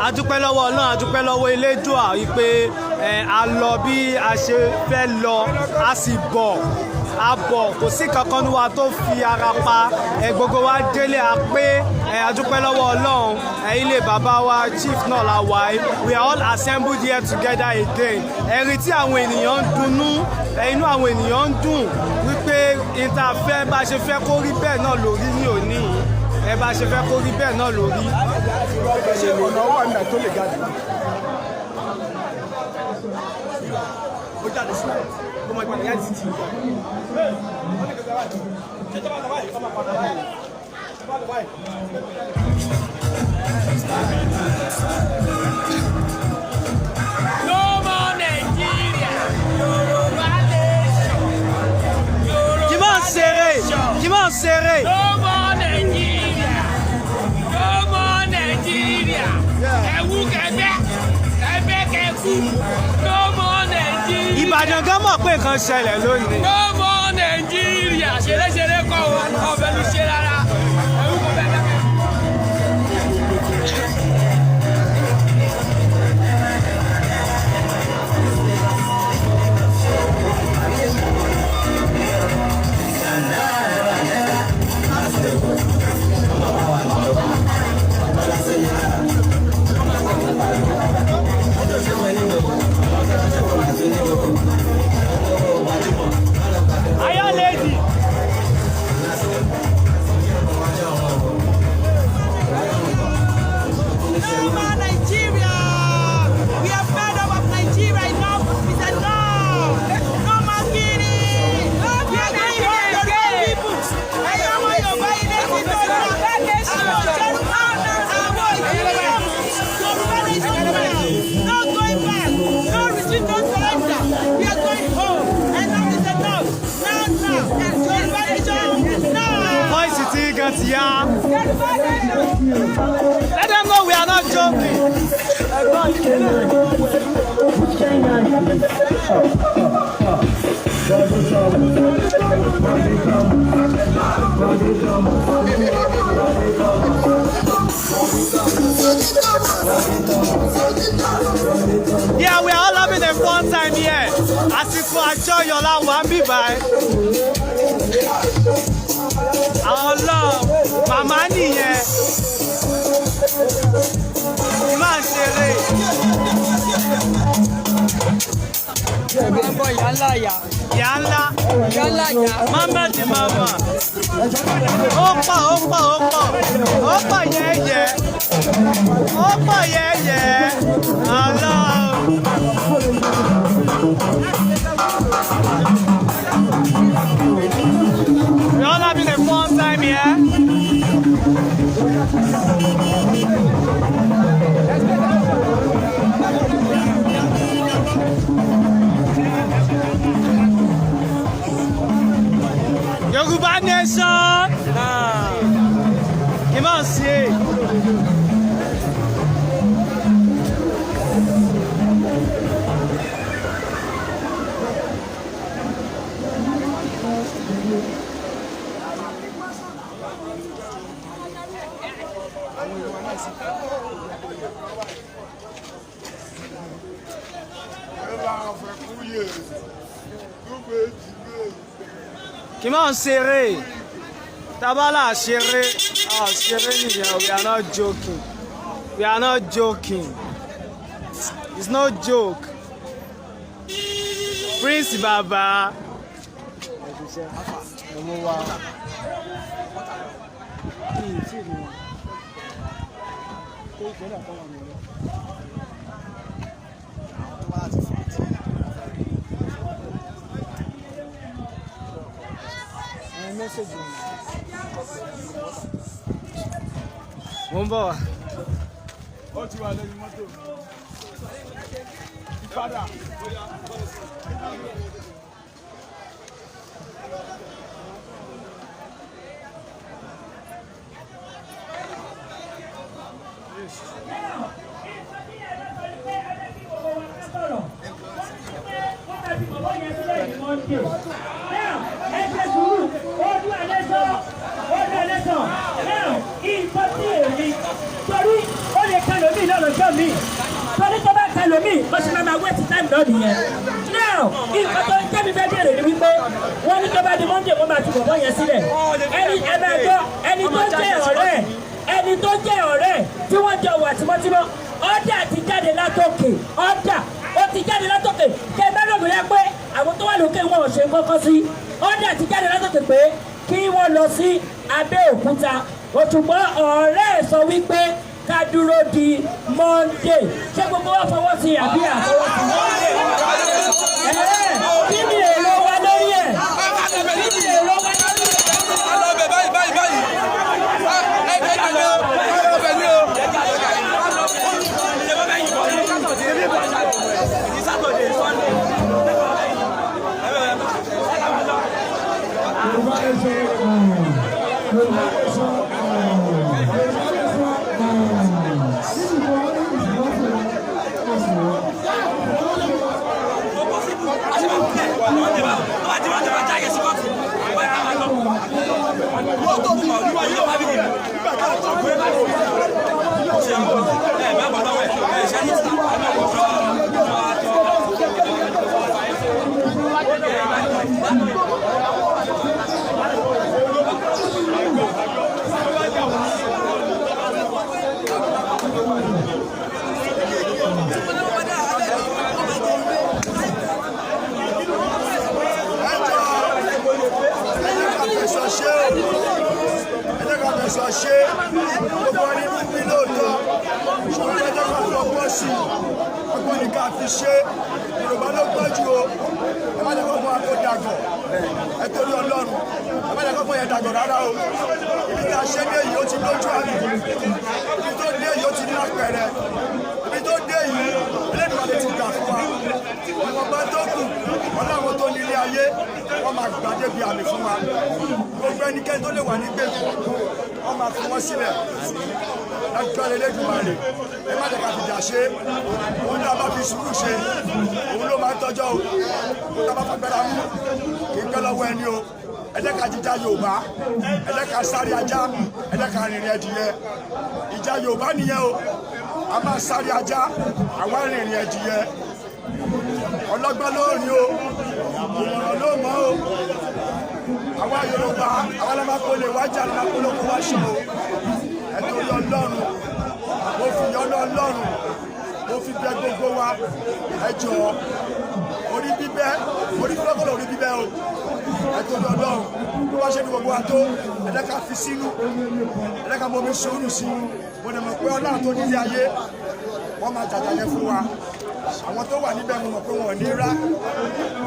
A dúpẹ́ lọ́wọ́ Ọlọ́run, a dúpẹ́ lọ́wọ́ Elédùà wípé a lọ bí a ṣe fẹ́ lọ, a sì bọ̀. A bọ̀, kò sí kankan ní wa tó fi ara pa, gbogbo wa délé a pé, a dúpẹ́ lọ́wọ́ Ọlọ́run, ilé bàbá wa chief náà la wà yìí. We are all assembled here together again. Ẹ̀rí tí àwọn ènìyàn ń dunnú, inú àwọn ènìyàn ń dùn wípé ìtafẹ́ bá ṣe fẹ́ kó rí bẹ́ẹ̀ náà lórí ní òní. Bá ṣe fẹ́ kó rí bẹ́ẹ̀ náà lórí. Ṣé ọ̀nà wà ní àtó lè jáde? Ó jáde sílẹ̀. Ọmọ ìgbà ní àti tì. No more Nigeria. Yorùbá nation. Qui m'en serré? Qui m'en serré? No more Nigeria. No more Nigeria. Ẹ̀wù kẹ̀kẹ́. Ẹ̀bẹ̀ kẹ̀kú. No more Nigeria. Ìbàdàn gan mọ̀ pé nǹkan ṣẹlẹ̀ lónìí. No more Nigeria. Ṣeré kọ́ ọbẹ̀ ló ṣe rárá. Ẹ̀wù kọ̀ bẹ́ẹ̀ bẹ́ẹ̀. Aya lady. No more Nigeria! We are fed up of Nigeria. Enough is enough! No more killing! We are going home, Yoruba people! I am on your body, Yoruba nation! No going back! No retreat, no surrender! We are going home! Enough is enough! Now! Yoruba nation! Now! Voice ti gan ti ya. Let them know we are not joking. Yeah, we are all having a fun time here. Àsìkò àjọyọ̀ la wà ń bí báyìí. Àwọn Ọlọ́run, màmá nìyẹn. Máa ṣeré. Ọmọ ìyá ńlá yá. Ìyá ńlá. Ìyá ńlá yá. Mohammed mama. Ó pọ̀ yẹ́yẹ́. Ó pọ̀ yẹ́yẹ́. Ọlọ́run. We all having a fun time here. Yoruba nation. Kí máa ṣe. Kí máa ṣeré. Tabala ṣeré. Ṣeré nìyẹn. We are not joking. We are not joking. It's no joke. Prince Baba. Mo ń bọ̀ wá. Ó ti wà lẹ́yìn mọ́tò. Ìpadà. Torí ó lè kẹ́ lómi lọ́rọ̀ jẹ́ option mi torí tó bá tẹ̀lé mi bó ṣe máa wait time náà nìyẹn. now nǹkan tó ń jẹ́ mi fẹ́ bẹ̀rẹ̀ ni wípé wọ́n ní tó bá di Monday wọ́n máa ti bọ̀bọ̀ yẹn sílẹ̀ ẹni tó jẹ́ ọ̀rẹ́ tí wọ́n jọ wà tímọ́tímọ́ ọ̀dà ti jáde látòkè ọ̀dà ó ti jáde látòkè kẹ́ ẹ bá lọ́dún yá pé àwọn tó wà lókè wọn ò ṣe kọ́kọ́ sí ọ̀dà ti jáde látòkè pé kí wọ́n lọ sí Abẹ́òkúta òtùgbọ́n ọ̀rẹ́ ẹ̀ sọ wípé ká dúró di Monday ṣé gbogbo wa fọwọ́ sí àbí àfọwọ́ sí kí ni èrò wa lórí ẹ̀ kí ni èrò wa lórí ẹ̀. ṣe gbogbo nínú bí lóòótọ́ ṣùgbọ́n ẹjọ́ kan fi ọgbọ́n sí ọgbọ́n ní ká fi ṣe Yorùbá ló gbọ́ jù o ẹ má jẹ́ kó fún wa kó dàgọ̀ ẹ torí Ọlọ́run ẹ má jẹ́ kó fún yẹn dàgọ̀ rárá o ibi tí a ṣe dé yìí ó ti lójú àmì ibi tó dé yìí ó ti ní àpẹẹrẹ ibi tó dé yìí Elédùmarè ti gbà fún wa ìwọ̀nba tó kù Ọlọ́run tó ní ilé ayé wọ́n máa gbà débi àmì fún wa gbogbo ẹnikẹ́ni tó lè wà ní gbèkú wọ́n máa fi wọ́n sílẹ̀ lágbára Elédùmarè ẹ má jẹ́ ká fi jà ṣe òun náà bá fi sùúrù ṣe òun ló máa ń tọ́jọ́ o òun náà bá fagbára mú kì í pẹ́ lọ́wọ́ ẹni o ẹ jẹ́ ká jíjà Yorùbá ẹ jẹ́ ká sáré ajá ẹ jẹ́ ká rìnrìn ẹdìyẹ ìjà Yorùbá nìyẹn o a máa sáré ajá àwa rìnrìn ẹdìyẹ ọlọ́gbọ́n ló rìn o ìmọ̀ràn ló mọ̀ o àwa Yorùbá àwa la máa kó lè wájà la máa kó lóko wá ṣe o ẹ torí Ọlọ́run mo fi yọ́nà Ọlọ́run mo fi bẹ̀ gbogbo wa ẹ jọ̀ọ́ orí bíbẹ́ orí fúlọ́kọ̀lọ́ orí bíbẹ́ o ẹ torí Ọlọ́run bí wọ́n ṣe ní gbogbo wa tó ẹ jẹ́ ká fi sínú ẹ jẹ́ ká bomi sùúrù sí mo dẹ̀ mọ̀ pé Ọlọ́run tó nílé ayé wọ́n máa jàjà yẹn fún wa àwọn tó wà níbẹ̀ mo mọ̀ pé wọn ò ní rá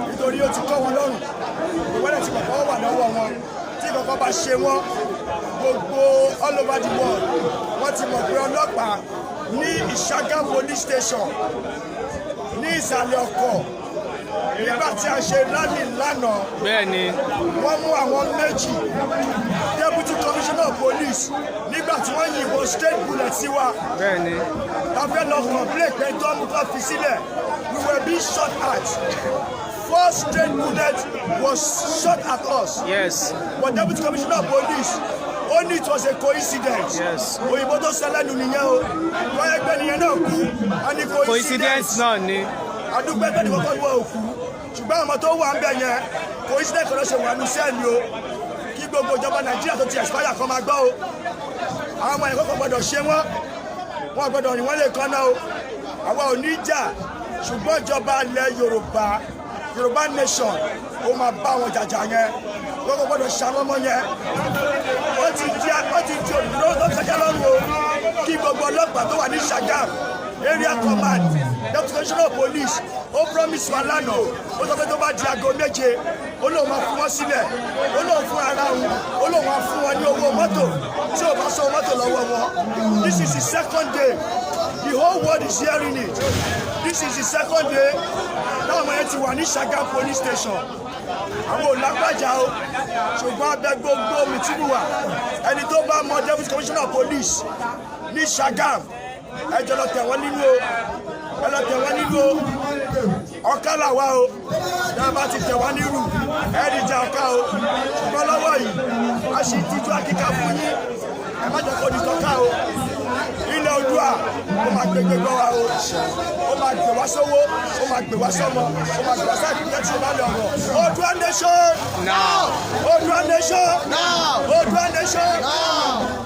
nítorí ó ti tọ́ wọn lọ́rùn ìwọ́lẹ̀ tí kọ̀kọ́ wà lọ́wọ́ wọn tí kọ̀kọ́ bá ṣe wọ́n gbogbo all over the world wọ́n ti mọ̀ pé ọlọ́pàá ní Ìṣàgá police station ní ìsàlẹ̀ ọkọ̀ nígbà tí a ṣe rally lánàá bẹ́ẹ̀ni wọ́n mú àwọn méjì deputy commissioner of police nígbà tí wọ́n yìnbọn straight bullet sí wa bẹ́ẹ̀ni tàbí lọ complain pé tọ́mù kan fi sílẹ̀ we were being shot at 4 straight bullets was shot at us. yes but deputy commissioner of police only it was a coincidence. yes òyìnbó tó ṣẹlẹ́nu nìyẹn o wọ́n ẹgbẹ́ nìyẹn náà kú a ní coincidence náà ni. àdúgbò ẹgbẹ́ ni kọ́kọ́ wọ òkú ṣùgbọ́n àwọn tó wà ń bẹ̀ yẹn coincidence kan ló ṣe wà ní sẹ́ẹ̀lì o kí gbogbo ìjọba Nàìjíríà tó ti expire kan máa gbọ́ o àwọn ọmọ yẹn kọ́kọ́ gbọ́dọ̀ ṣe wọ́n wọn gbọ́dọ̀ rìn wọ́n lè kán náà o àwa ò ní jà ṣùgbọ́n ìjọba ilẹ̀ Yorùbá nation ó máa bá wọn jàjà yẹn gbogbo gbọ́dọ̀ ṣàwọn ọmọ yẹn ó ti di Odùduwà tó kọjá lọ́rùn o kí gbogbo ọlọ́pàá tó wà ní Ṣàgámù area command deputy commissioner of police ó promise wa lánàá ó sọ pé tó bá di aago 7 ó lóun máa fún wọn sílẹ̀ ó lóun fún ara òun ó lóun máa fún wọn ní owó mọ́tò tí ò bá sọ mọ́tò lọ́wọ́ wọn this is the second day the whole world is hearing it this is the second day táwọn ọmọ yẹn ti wà ní Ṣàgámù police station àwọn òlágbàjà o ṣùgbọ́n abẹ gbogbo mìtúbùwà ẹni tó bá mọ deputy commissioner of police ní Ṣàgámù ẹ jọ lọ tẹ̀ wọ́n nínú o ẹ lọ tẹ̀ wọ́n nínú o ọ̀ká làwa o dáa bá ti tẹ̀ wọ́n nírú ẹ ní ìjà ọ̀ká o ṣùgbọ́n lọ́wọ́ yìí a sì tijú akíkà fún yín ẹ má jẹ́ kó di tọ́ka o ilẹ̀ Oòduà ó máa gbé gbégbá wa o ó máa gbé wá sówó ó máa gbé wá sọ́mọ ó máa gbé wá sáà ìpínlẹ̀ tí ó bá lè ọ̀rọ̀ Oòduà nation now Oòduà nation now Oòduà nation now.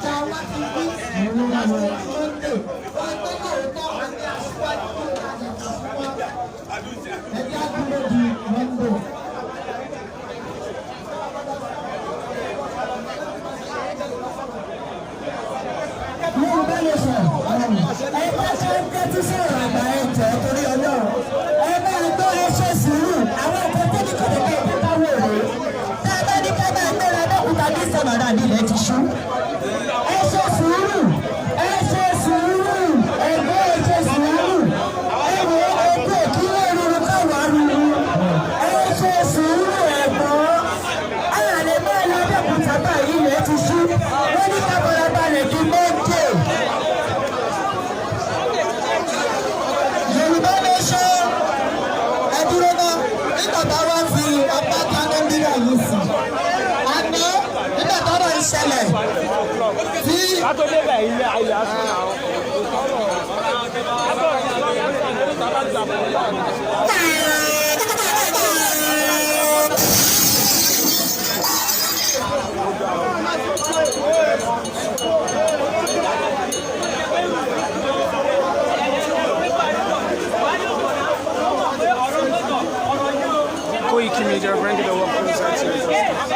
Koiki Media bringing the work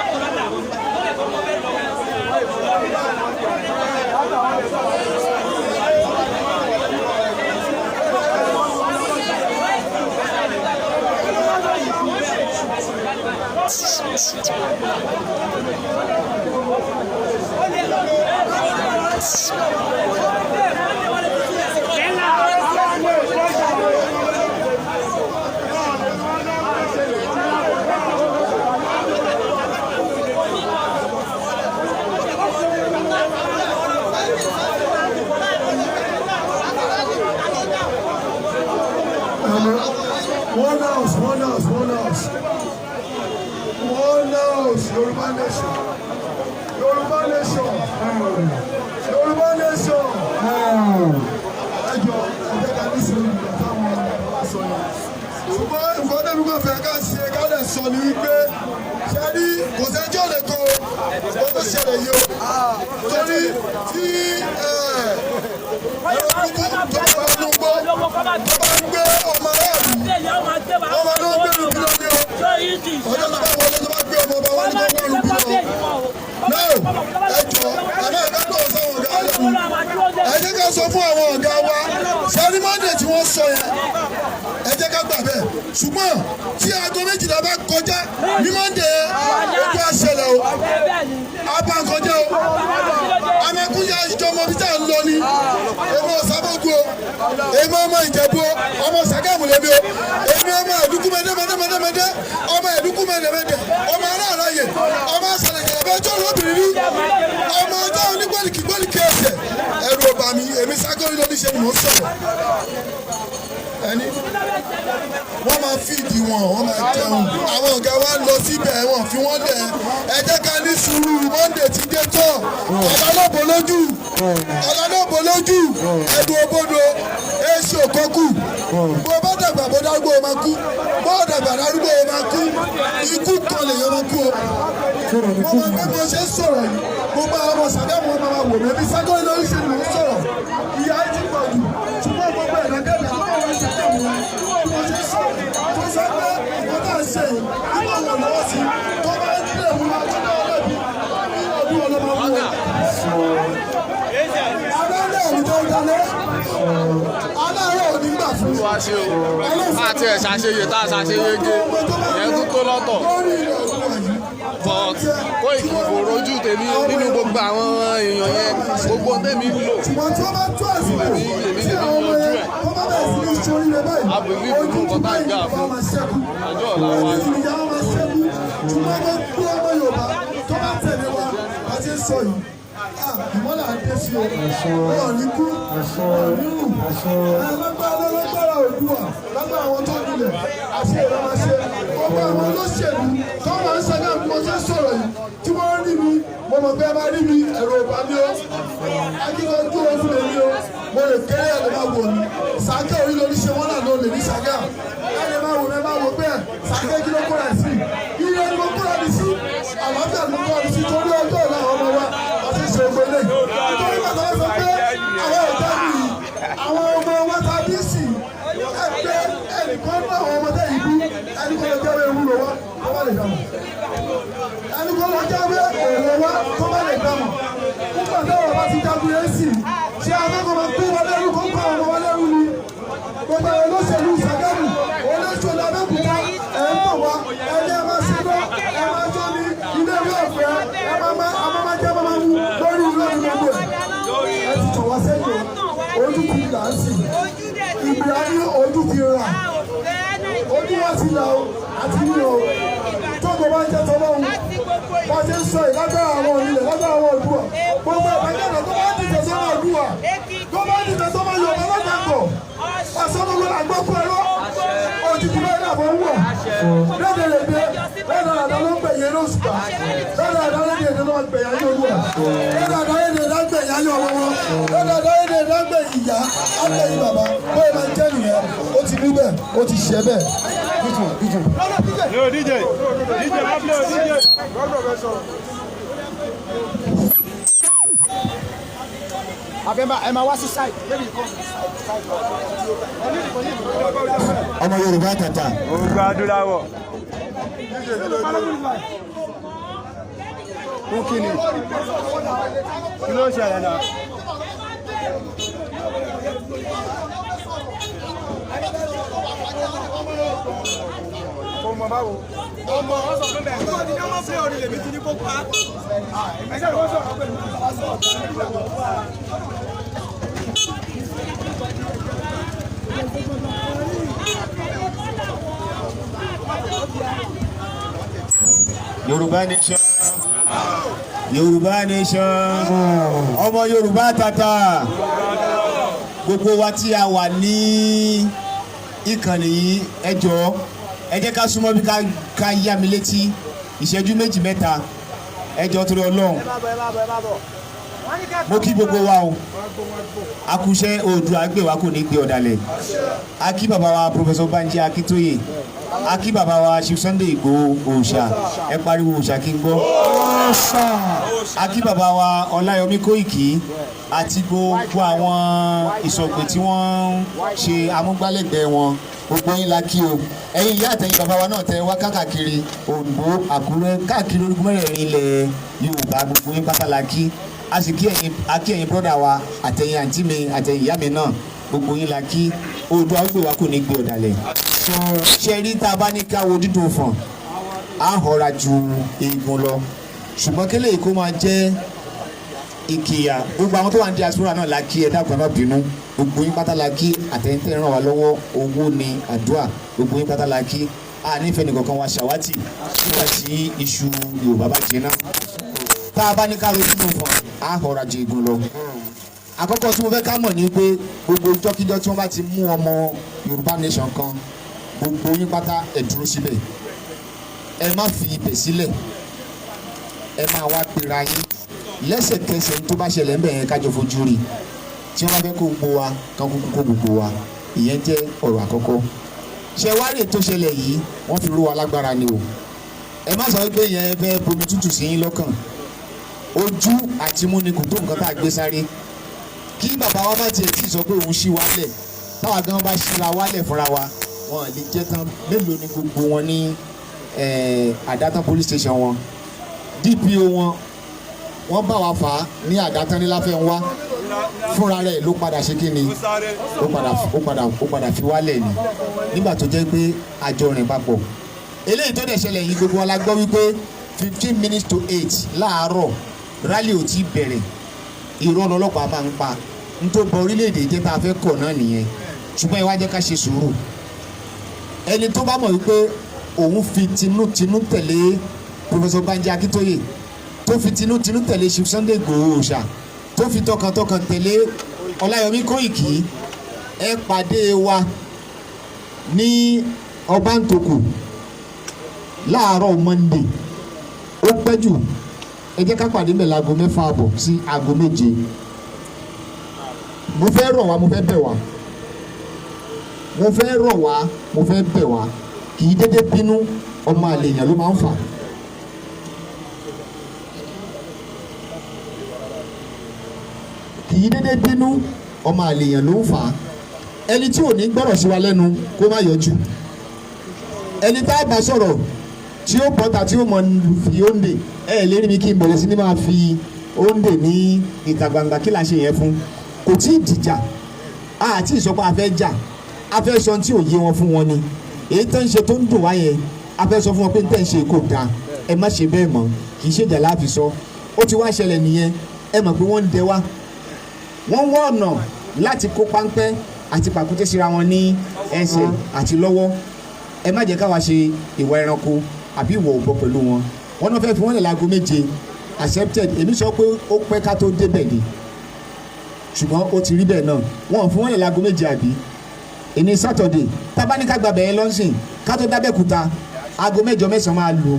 Yorùbá nation Yorùbá nation Yorùbá nation ẹjọ ẹjẹ ká ní sinmi nígbà táwọn sọ yẹn ṣùgbọ́n nǹkan tẹ́lú kan fẹ́ ká ṣe ká lè sọ ní wípé ṣe rí kò sẹ́jọ́ lè kó o tó ṣẹlẹ̀ yìí o torí tí ẹ̀rọ kúkú tó bá wà nínú gbọ́ tó bá ń gbé ọmọ aráàlú ọmọ ló ń gbé lùkú lóde o ọjọ́ tó bá wọlé tó bá gbé ọmọ ọba wọn ní kó wọ́n lùkú lọ. náà ẹjọ́ àmọ́ ẹ̀ka tó ń sáwọn ọ̀gá lẹ́nu ẹ jẹ́ ká sọ fún àwọn ọ̀gá wa sẹ́ni mọ́ndé tí wọ́n sọ yẹn ẹ jẹ́ ká gbà bẹ́ẹ̀ ṣùgbọ́n tí aago méjìlá bá kọjá ní mọ́ndé ojú àṣẹlẹ̀ o abáǹkọjá o amakunjá ìjọmọ bí tá à ń lọ ni èmi ọ̀sábọ́gbó èmi ọmọ ìjẹ̀bú ọmọ sàgámùlẹ́bí o èmi ọmọ ẹ̀dúkú mẹ́dẹ́mẹ́dẹ́mẹ́dẹ́ ọmọ ẹ̀dúkú mẹ́dẹ́mẹ́dẹ́ ọmọ aláàláyè ọmọ àṣàlẹ̀kẹ̀ ẹ̀bẹ́jọ́ lóbìnrin rí ọmọ ọjọ́ onígbọ́lìkì gbọ́lìkì ẹ̀sẹ̀ ẹ̀rù ọba mi èmi ságọ́rí lóní ṣe ni mò ń sọ̀rọ̀ ẹni wọ́n máa fìdí wọn wọ́n máa jẹun àwọn ọ̀gá wa lọ síbẹ̀ wọ́n fi wọ́n lẹ̀ ẹ jẹ́ ká ní sùúrù Monday ti dé tán ọ̀làlọ́bọ̀ lójú ẹ̀dùn òbodò èsì òkọ́kù bó bá dàgbà bó darúgbó o máa kú bó dàgbà darúgbó o máa kú ikú kan lèyàn máa kú o mo máa gbé mo ṣe ń sọ̀rọ̀ yìí gbogbo àwọn ọmọ sàgámù wọn máa wò mí ẹbí ságọ́rí lórí ṣe ni mò ń sọ̀rọ̀ ìyá ẹ ti pọ̀ jù ṣùgbọ́n gbogbo ẹ̀rọ̀dẹ́gbẹ̀ àwọn sàgámù wọn mo ṣe sọ̀rọ̀ tó sọ pé wọ́n náà ṣe yìí nígbà wọn lọ́wọ́ sí tó bá ń tilẹ̀ mú wa tó náà lẹ́bi ní ọdún ọlọ́mọ wọn. adájọ́ òrùjọ ìdáná aláàárọ̀ òní gbà fún wa ṣe o àti ẹ̀ ṣàṣeyè tá a ṣàṣeyege ìyẹn tún tó lọ́tọ̀ but Koiki kò rojú tèmi nínú gbogbo àwọn èèyàn yẹn gbogbo tèmi ń lò èmi yanjú ẹ̀ I believe nínú nǹkan tá a gbà fún àjọ ọ̀la wa ni. ìmọ̀lá àdé sí o ọ̀rọ̀ ní kú ọ̀rọ̀ nínú lágbára Odùduwà lágbára àwọn tó nílẹ̀ àti èrò máa ṣe gbogbo àwọn olóṣèlú tó máa ń ṣẹlẹ̀ bí mo ṣe ń sọ̀rọ̀ yìí tí wọ́n rí mi mo mọ̀ pé ẹ bá rí mi ẹ̀rọ ọ̀bá mi o akíkanjú oṣù lèmi o mo lè kéré ẹ̀ lè máa wò ní Sàkẹ́ orí lórí ṣe wọ́n náà ló lè ní Sàkẹ́ ẹ̀ lè máa wò ní ẹ̀ máa wò bẹ́ẹ̀ Sàkẹ́ kí ló kó rẹ̀ sí ilé ni mo kó rẹ̀ sí àlàáfíà ló kó rẹ̀ sí torí ọjọ́ ìlà ọmọ wa àti ìṣòro ilé nítorí bàtà wọ́n sọ pé àwọn ọ̀dọ́ yìí àwọn ọmọ wa ta bí sí ẹgbẹ́ ẹnìkan náà àwọn ọmọdé yìí bí ẹnìkan lọ jáwé ewúro wa tó bá lè dàmọ̀ ẹnìkan lọ jáwé èrò wa tó bá lè dàmọ̀ nígbà táwọn bá ti jágun yẹn sì ṣé akẹ́kọ̀ọ́ máa kó wọn lẹ́rú kó kó àwọn wọn lẹ́rú ni gbogbo àwọn olóṣèlú Ṣàgámù olóṣèlú Abẹ́òkúta ẹ̀ ń bọ̀ wá ẹni ẹ máa ṣe lọ ẹ máa jó ní ilé ìwé ọ̀fẹ́ ẹ máa jẹ́ máa mú lórí ìlú ọ̀dùn gbogbo ẹ ti tọ̀ wá sẹ́yìn ojú ti là á sì ìgbà ní ojú ti rà ojú wa ti là ó àti ní o tóko bá ń jẹ́ tọ́lọ́ òun wọ́n ti ń sọ ìlágbára àwọn onílẹ̀ lágbára àwọn Odùduwà gbogbo ìbàjẹ́ tó bá ń dìtẹ̀ sọ́nà Odùduwà tó bá ń dìtẹ̀ sọ́nà Yorùbá lọ́dàpọ̀ àsọ́nùgbọ́n àgbọ̀kú ẹ̀rọ òjijì bẹ́ẹ̀ náà fọ́ wọ̀ lẹ́dẹ̀ lè dé lẹ́dẹ̀ àdá ló ń gbẹ̀yẹ ní òṣùpá lẹ́dẹ̀ àdá lè dé ló ń gbẹ̀yẹ ní Olúwa lẹ́dẹ̀ àdá lè dé lágbẹ̀yẹ ní ọmọ wọn lẹ́dẹ̀ àdá lè dé lágbẹ̀yẹ ìyá ágbẹ̀yẹ bàbá bóyá máa ń jẹ́ nìyẹn ó ti rí bẹ́ẹ̀ ó ti ṣe bẹ́ẹ̀. DJ má play o DJ. ẹ máa wá sí side. ọmọ Yorùbá tata. Ògùn adúláwọ̀. Fún kíni? Kí ló ṣẹlẹ̀ náà? Ọmọ báwo? Ọmọ ọ̀sán tó bẹ̀rẹ̀. Ọmọ ní ọmọ fẹ́ orí lèmi ti ní kó pa. Ẹ̀ṣẹ̀ ló sọ̀rọ̀ pẹ̀lú. Yorùbá nation, Yorùbá nation, ọmọ Yorùbá tata, gbogbo wa tí a wà ní ìkànnì yìí ẹ jọ̀ọ́ ẹ jẹ́ ká súnmọ́ bí ká yá mi létí ìṣẹ́jú méjì mẹ́ta ẹ jọ̀ọ́ torí Ọlọ́run mo kí gbogbo wa o akúṣẹ́ Oòduà gbé wa kò ní gbé ọ̀dàlẹ̀ a kí bàbá wa Professor Banji Akíntóyè a kí bàbá wa Chief Sunday Igboho òòṣà ẹ pariwo òòṣà kí n gbọ́ a kí bàbá wa Ọláyọmí Kóìkì àti gbogbo àwọn ìsọ̀gbè tí wọ́n ṣe amúgbálẹ́gbẹ̀ẹ́ wọn gbogbo yín la kí o ẹ̀yin ìyá àtẹ̀yin bàbá wa náà tẹ wá káàkiri Oǹdó Àkúrẹ́ káàkiri orígun mẹ́rẹ̀ẹ̀rin ilẹ̀ Yorùbá gbogbo yín pátá la kí a sì kí ẹ̀yin brọ́dà wa àtẹ̀yin àǹtí mi àtẹ̀yin ìyá mi náà gbogbo yín la kí Oòduà gbé wa kò ní gbé ọ̀dàlẹ̀ ṣe rí tá a bá ní ká wo dídùn fọ̀n á họra ju eegun lọ ṣùgbọ́n kí lèyí kó máa jẹ́ ìkìyà gbogbo àwọn tó wà ní diaspora náà la kí ẹ dákun má bínú gbogbo yín pátá la kí àtẹ̀yìntẹ̀ ràn wá lọ́wọ́ owó ni àdúrà gbogbo yín pátá la kí a nífẹ̀ẹ́ nìkankan wa ṣàwátì nígbà tí iṣu Yorùbá bá jiná tá a bá ní ká ro dídùn fọ̀n á họra ju eegun lọ àkọ́kọ́ tí mo fẹ́ ká mọ̀ ní pé gbogbo jọ́kíjọ́ tí wọ́n bá ti mú ọmọ Yorùbá nation kan gbogbo yín pátá ẹ dúró síbẹ̀ ẹ má fi ibẹ̀ sílẹ̀ ẹ máa wá pera yín lẹ́sẹ̀kẹsẹ̀ tó bá ṣẹlẹ̀ ń bẹ̀ yẹn kájọ fojú rí tí wọ́n bá fẹ́ kó gbogbo wa kán kúkú kó gbogbo wa ìyẹn jẹ́ ọ̀rọ̀ àkọ́kọ́ ṣe wá rè tó ṣẹlẹ̀ yìí wọ́n fi rú wa lágbára ni o ẹ má sọ pé yẹn fẹ́ bomi tútù sí yín lọ́kàn ojú àti mú ni kò tó nǹkan tá a gbé sáré kí bàbá wa má tiẹ̀ tí ì sọ pé òun ṣí wálẹ̀ táwa gan bá ṣíra wálẹ̀ fúnra wa wọn lè jẹ́ tán mélòó ni gbogbo wọn ní àdátán police station wọn DPO wọn bá wa fà á ní àdátán ní láfẹ́ ń wá fúnra rẹ̀ ló padà ṣe kí ni ó padà fi wálẹ̀ ni nígbà tó jẹ́ pé àjọ rìn papọ̀ eléyìí tó dẹ̀ ṣẹlẹ̀ yìí gbogbo wọn la gbọ́ wípé 15 minutes to 8 láàárọ̀ rally ò tí bẹ̀rẹ̀ irọ́ lọ́lọ́pàá máa ń pa n tó bọ orílẹ̀-èdè jẹ́ tá a fẹ́ kọ̀ náà nìyẹn ṣùgbọ́n ẹ wá jẹ́ ká ṣe sùúrù ẹni tó bá mọ̀ wípé òun fi tinútinú tẹ̀lé Professor Banji Akíntóyè tó fi tinútinú tẹ̀lé Chief Sunday Igboho òòṣà tó fi tọkàntọkàn tẹ̀lé Ọláyọmí Kóìkì ẹ pàdé wa ní Ọbántòkù láàárọ̀ Monday ó pẹ́ jù ẹ jẹ́ ká pàdé mẹ́la aago 6:30 sí aago 7 mo fẹ́ rọ̀ wá mo fẹ́ bẹ̀ wá mo fẹ́ rọ̀ wá mo fẹ́ bẹ̀ wá kì í dédé bínú ọmọ àlè èèyàn ló máa ń fà. kì í dédé bínú ọmọ àlè èèyàn ló ń fà á. ẹni tí ò ní gbọ́rọ̀ sí wa lẹ́nu kó má yọjú. ẹni tá a bá sọ̀rọ̀ tí ó bọ́ta tí ó mọ fi òǹdè lérí mi kí n bẹ̀rẹ̀ sí ní máa fi òǹdè ní ìta gbangba kí la ṣe yẹn fún kò tí ì dìjà àti ìsọpọ̀ afẹ́ jà afẹ́ sọ tí ò yé wọn fún wọn ni èyí tó ń ṣe tó ń dùn wá yẹn afẹ́ sọ fún wọn pé ń tẹ̀ ń ṣe kò dáa ẹ má ṣe bẹ́ẹ̀ mọ́ kì í ṣèjà láàfin sọ ó ti wá ṣẹlẹ̀ nìyẹn ẹ mọ̀ pé wọ́n ń dẹ wá wọ́n wọ́ ọ̀nà láti kó páńpẹ́ àti pàkúté síra wọn ní ẹsẹ̀ àti lọ́wọ́ ẹ má jẹ́ káwa ṣe ìwà ẹranko àbí ìwà òbọ pẹ̀lú wọn wọn náà fẹ́ fi wọ́n lẹ̀ láago 7 accepted èmi sọ pé ó pẹ́ ká tó débẹ̀ ni ṣùgbọ́n ó ti rí bẹ́ẹ̀ náà wọn fún wọn lè láago 7 àbí èní Saturday tábánikà gbàgbẹ́ yẹn lọ́sìn ká tó dábẹ́kúta aago 8 9 máa lù.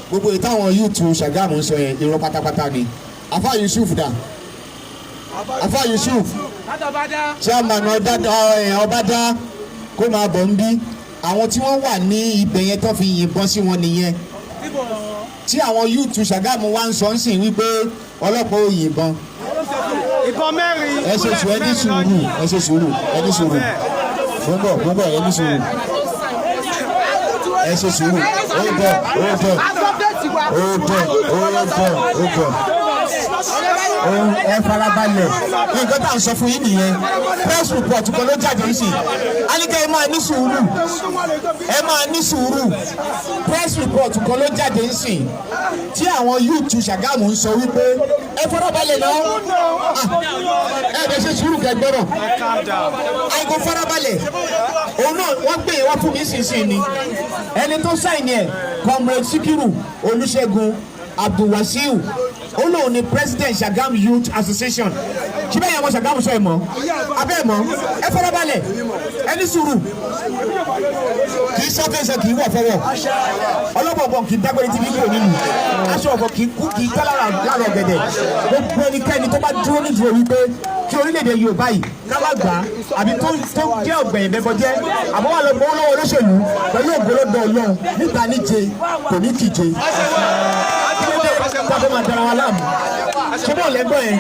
gbogbo ìtàwọn YouTube Ṣàgámù sọ yẹn irọ́ pátápátá ni afa Yusuf dà afa Yusuf chairman Ọbádá kó máa bọ̀ ń bí àwọn tí wọ́n wà ní ibẹ̀ yẹn tó fi yìnbọn sí wọn nìyẹn tí àwọn YouTube Ṣàgámù wá ń sọ ń sìn wípé ọlọ́pàá ò yìnbọn ìbọn mẹ́rin ẹ ṣe sùúrù ẹ ní sùúrù ẹ ṣe sùúrù ẹ ní sùúrù gbogbo ẹ ní sùúrù ẹ ṣe sùúrù ó bọ̀ ẹ farabalẹ̀ nǹkan tá à ń sọ fún yín nìyẹn press report kan ló jáde ń sìn alíkẹ́ ẹ máa ní sùúrù ẹ máa ní sùúrù press report kan ló jáde ń sìn tí àwọn YouTube Ṣàgámù ń sọ wípé ẹ farabalẹ̀ náà ẹ bẹ ṣe sùúrù kẹgbẹ́rọ̀ àìkò farabalẹ̀ òun náà wọ́n gbé wá fún mi sínsìn ni ẹni tó sáìnì ẹ̀ Comrade Síkírù Olúṣẹ́gun Abdulwasiu ó lóun ni president Ṣàgámù Youth Association ṣé bẹ́ẹ̀ yẹn mo Ṣàgámù sọ ẹ̀ mọ́ abẹ́ ẹ̀ mọ́ ẹ farabalẹ̀ ẹ ní sùúrù kì í sọ́kẹ́sẹ̀ kì í wọ̀ fọwọ́ ọlọ́bọ̀bọ̀ kì í dágbére tí kì í kúrò nínú aṣọ ọ̀fọ̀ kì í kú kì í tá lára ọ̀gẹ̀dẹ̀ gbogbo ẹnikẹ́ni tó bá dúró nídúró wípé kí orílẹ̀-èdè Yorùbá yìí káwá gbà á àbí tó jẹ́ ọ̀gbẹ̀yìn bẹ́bọ jẹ́ àmọ́ wà lọ́gbọ́n lọ́wọ́ olóṣèlú pẹ̀lú ògbólógbò Ọlọ́run nígbà níje kò ní kíje tábọ́ máa dára wa láàmú ṣé bọ́ọ̀ lẹ́gbọ́n yẹn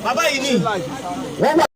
bàbá yìí ni wọ́n wà